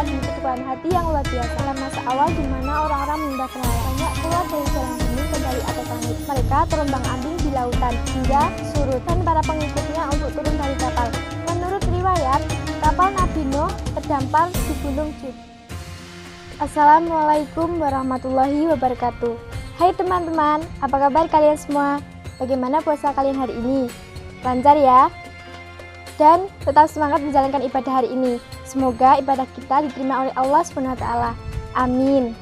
ketabahan dan keteguhan hati yang luar biasa. Dalam masa awal di mana orang-orang menyembah berhala, banyak keluar dari jalan bumi ke dari atas langit. Mereka terombang-ambing di lautan hingga surut, dan para pengikutnya untuk turun dari kapal. Menurut riwayat, kapal Nabi Nuh terdampar di Gunung Jud. Assalamualaikum warahmatullahi wabarakatuh. Hai teman-teman, apa kabar kalian semua? Bagaimana puasa kalian hari ini? Lancar ya? Dan tetap semangat menjalankan ibadah hari ini. Semoga ibadah kita diterima oleh Allah SWT. Amin.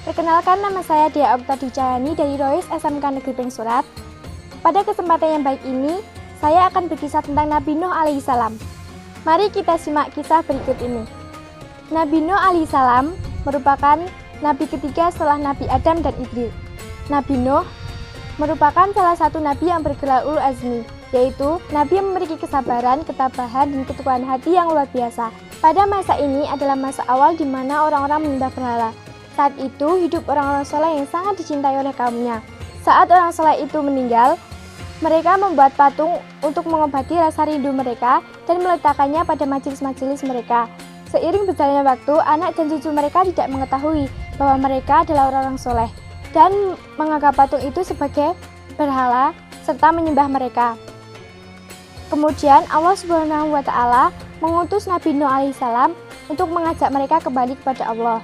Perkenalkan, nama saya Dia Okta Dujayani dari Rois SMK Negeri Pengsurat. Pada kesempatan yang baik ini, saya akan berkisah tentang Nabi Nuh alaihissalam. Mari kita simak kisah berikut ini. Nabi Nuh alaihissalam merupakan nabi ketiga setelah Nabi Adam dan Idris. Nabi Nuh merupakan salah satu nabi yang bergelar ulul azmi, yaitu nabi yang memiliki kesabaran, ketabahan, dan keteguhan hati yang luar biasa. Pada masa ini adalah masa awal di mana orang-orang menyembah berhala. Saat itu hidup orang-orang soleh yang sangat dicintai oleh kaumnya. Saat orang soleh itu meninggal, mereka membuat patung untuk mengobati rasa rindu mereka dan meletakkannya pada majelis-majelis mereka. Seiring berjalannya waktu, anak dan cucu mereka tidak mengetahui bahwa mereka adalah orang-orang soleh dan menganggap patung itu sebagai berhala serta menyembah mereka. Kemudian Allah Subhanahu wa Ta'ala mengutus Nabi Nuh alaihissalam untuk mengajak mereka kembali kepada Allah.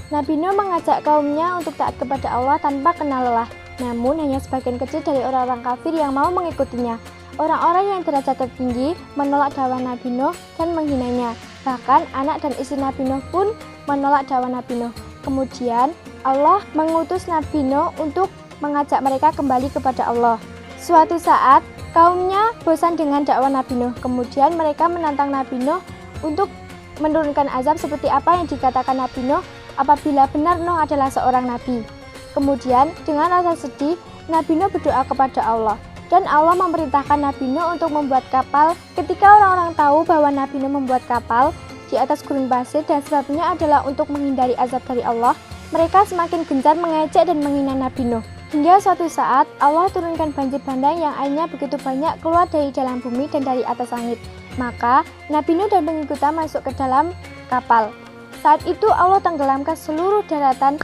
Nabi Nuh mengajak kaumnya untuk taat kepada Allah tanpa kenal lelah. Namun hanya sebagian kecil dari orang-orang kafir yang mau mengikutinya. Orang-orang yang derajat tertinggi menolak dakwah Nabi Nuh dan menghinanya. Bahkan anak dan istri Nabi Nuh pun menolak dakwah Nabi Nuh. Kemudian Allah mengutus Nabi Nuh untuk mengajak mereka kembali kepada Allah. Suatu saat kaumnya bosan dengan dakwah Nabi Nuh. Kemudian mereka menantang Nabi Nuh untuk menurunkan azab seperti apa yang dikatakan Nabi Nuh apabila benar Nuh adalah seorang nabi. Kemudian dengan rasa sedih, Nabi Nuh berdoa kepada Allah. Dan Allah memerintahkan Nabi Nuh untuk membuat kapal. Ketika orang-orang tahu bahwa Nabi Nuh membuat kapal di atas gurun pasir dan sebabnya adalah untuk menghindari azab dari Allah, mereka semakin gencar mengejek dan menghina Nabi Nuh. Hingga suatu saat Allah turunkan banjir bandang yang airnya begitu banyak keluar dari dalam bumi dan dari atas langit. Maka Nabi Nuh dan pengikutnya masuk ke dalam kapal. Saat itu Allah tenggelamkan seluruh daratan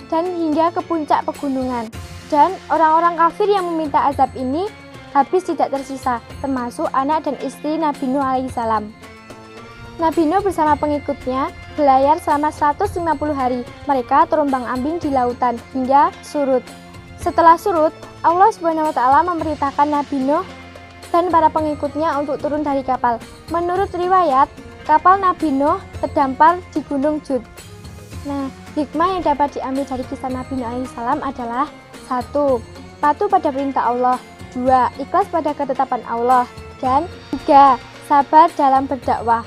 dan hingga ke puncak pegunungan. Dan orang-orang kafir yang meminta azab ini habis tidak tersisa, termasuk anak dan istri Nabi Nuh alaihissalam. Nabi Nuh bersama pengikutnya berlayar selama 150 hari. Mereka terombang-ambing di lautan hingga surut. Setelah surut, Allah Subhanahu wa Ta'ala memerintahkan Nabi Nuh dan para pengikutnya untuk turun dari kapal. Menurut riwayat, kapal Nabi Nuh terdampar di Gunung Jud. Nah, hikmah yang dapat diambil dari kisah Nabi Nuh alaihissalam adalah: 1. Patuh pada perintah Allah. 2. Ikhlas pada ketetapan Allah. Dan 3. Sabar dalam berdakwah.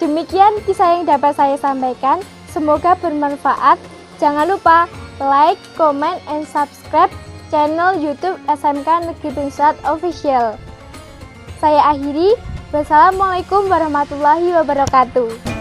Demikian kisah yang dapat saya sampaikan. Semoga bermanfaat. Jangan lupa like, comment, and subscribe channel YouTube SMK Negeri Pengsurat Official. Saya akhiri. Wassalamualaikum warahmatullahi wabarakatuh.